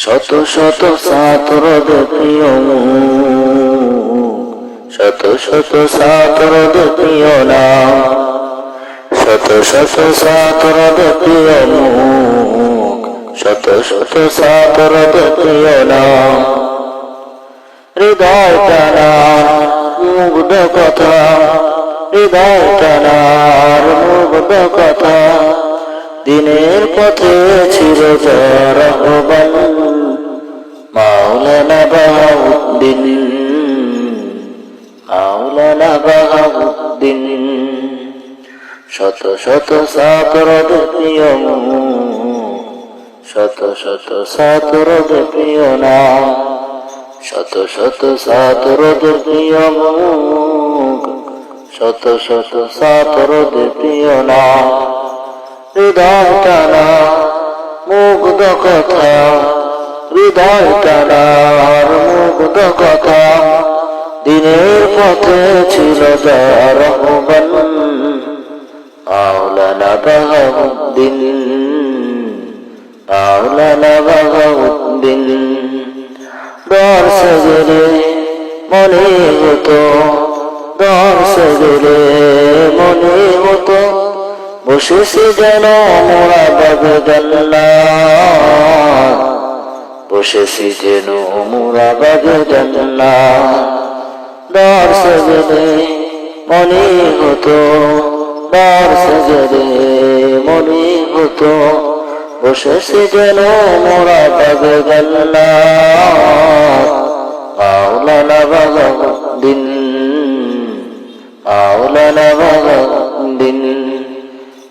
শত শত ছাত্রদের প্রিয় মুখ, শত শত ছাত্রদের প্রিয় নাম, শত শত ছাত্রদের প্রিয় মুখ, শত শত ছাত্রদের প্রিয় নাম। হৃদয় টানার মুগ্ধ কথা, হৃদয় টানার মুগ্ধ কথা, দিনের পথে ছিল যার আহ্বান, মাওলানা বাহাউদ্দিন, মাওলানা বাহাউদ্দিন। শত শত ছাত্রদের প্রিয় মুখ, শত শত ছাত্রদের প্রিয় নাম, শত শত ছাত্রদের প্রিয় মুখ, শত শত ছাত্রদের প্রিয় নাম। হৃদয় টানা মুগ্ধ কথা, হৃদয় টানার মুগ্ধ কথা, দিনের পথে ছিল যার আহ্বান, মাওলানা বাহাউদ্দিন, মাওলানা বাহাউদ্দিন। দর্শে গেলে মনে হতো, দর্শে গেলে মনে হতো, বসেছি যেন মোরা বাগে জান্নাত, বসেছি যেন মোরা বাগে জান্নাত। দর্শে গেলে মনে হতো, দর্শে গেলে মনে হতো, বসেছি যেন মোরা বাগে জান্নাত, মাওলানা বাহাউদ্দিন, মাওলানা বাহাউদ্দিন।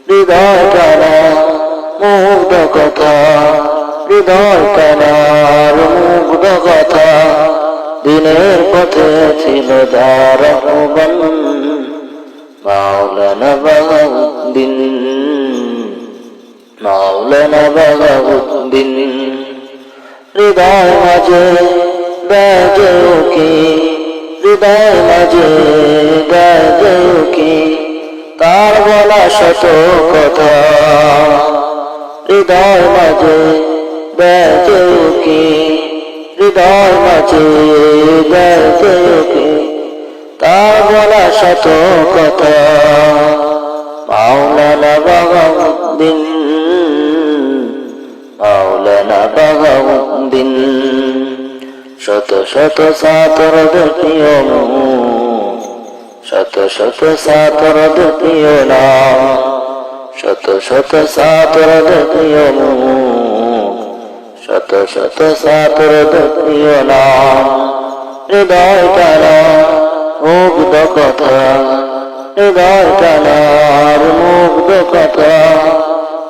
হৃদয় টানা মুগ্ধ কথা, হৃদয় টানার মুগ্ধ কথা, দিনের পথে ছিল যার আহ্বান, মাওলানা বাহাউদ্দিন, মাওলানা বাহাউদ্দিন। হৃদয় মাঝে বেজে উকি, হৃদয় মাঝে বেজে উকি, তার বলা শত কথা, হৃদয় মাঝে বেজে উকি, হৃদয় মাঝে বেজে উকি, তার বলা শত কথা, মাওলানা বাহাউদ্দিন, মাওলানা বাহাউদ্দিন। শত শত ছাত্রদের প্রিয় মুখ, শত শত ছাত্রদের প্রিয় নাম, শত শত ছাত্রদের প্রিয় মুখ, শত শত ছাত্রদের প্রিয় নাম। হৃদয় টানা মুগ্ধ কথা, হৃদয় টানার মুগ্ধ কথা,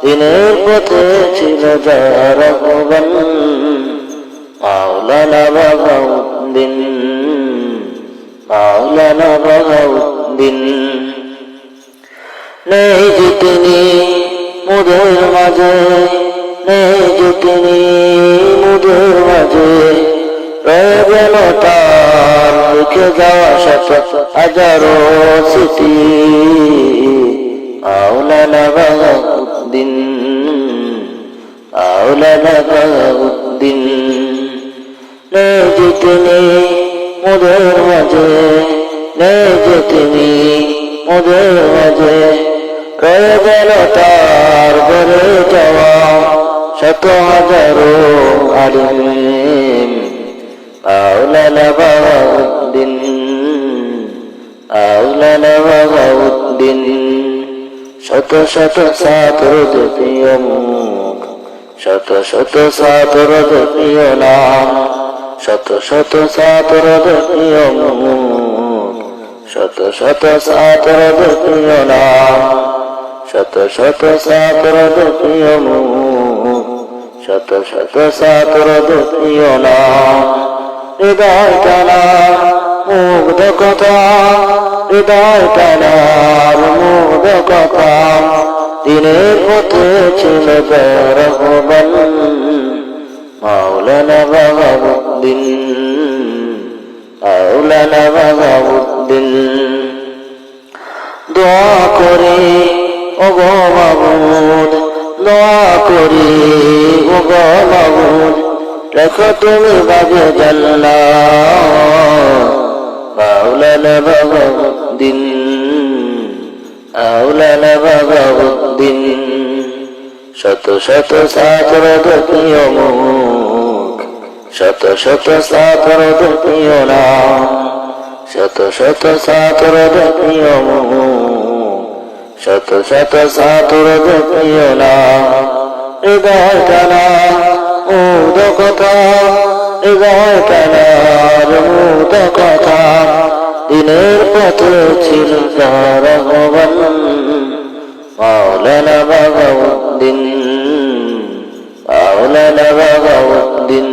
দিনের পথে ছিল যার আহ্বান, মাওলানা বাহাউদ্দিন, মাওলানা বাহাউদ্দিন। নেই যে তিনি মুদের মাঝে, নেই যে তিনি মুদের মাঝে, রয়ে গেল তার লিখে যাওয়া শত হাজারো স্মৃতি, মাওলানা বাহাউদ্দিন, মাওলানা বাহাউদ্দিন। নেই যে তিনি মুদের মাঝে, নেই যে তিনি মুদের মাঝে, রয়ে গেল তার ঘরে যাওয়া শত হাজারো আলিম, মাওলানা বাহাউদ্দিন, মাওলানা বাহাউদ্দিন। শত শত ছাত্রদের প্রিয় মুখ, শত শত ছাত্রদের প্রিয় নাম, শত শত ছাত্রদের প্রিয় মুখ, শত শত ছাত্রদের প্রিয় নাম, শত শত ছাত্রদের প্রিয় মুখ, শত শত ছাত্রদের প্রিয় নাম। হৃদয় টানা মুগ্ধ কথা, হৃদয় টানার মুগ্ধ কথা, দিনের পথে ছিল যার আহ্বান, মাওলানা বাহাউদ্দিন, মাওলানা বাহাউদ্দিন। দোয়া করে ওগো মাবুদ, দোয়া করি ওগো মাবুদ, রেখো তুমি বাবে জান্নাত মাওলানা বাহাউদ্দিন মাওলানা বাহাউদ্দিন শত শত ছাত্র দেখিও মুখ শত শত ছাত্র দেখিও নাম শত শত ছাত্র দেখিও মুখ শত শত ছাত্র দেখিও নাম হৃদয় টানা মুদ কথা হৃদয় টানার মুদ কথা দিনের পথে ছিল যার আহ্বান মাওলানা বাহাউদ্দিন মাওলানা বাহাউদ্দিন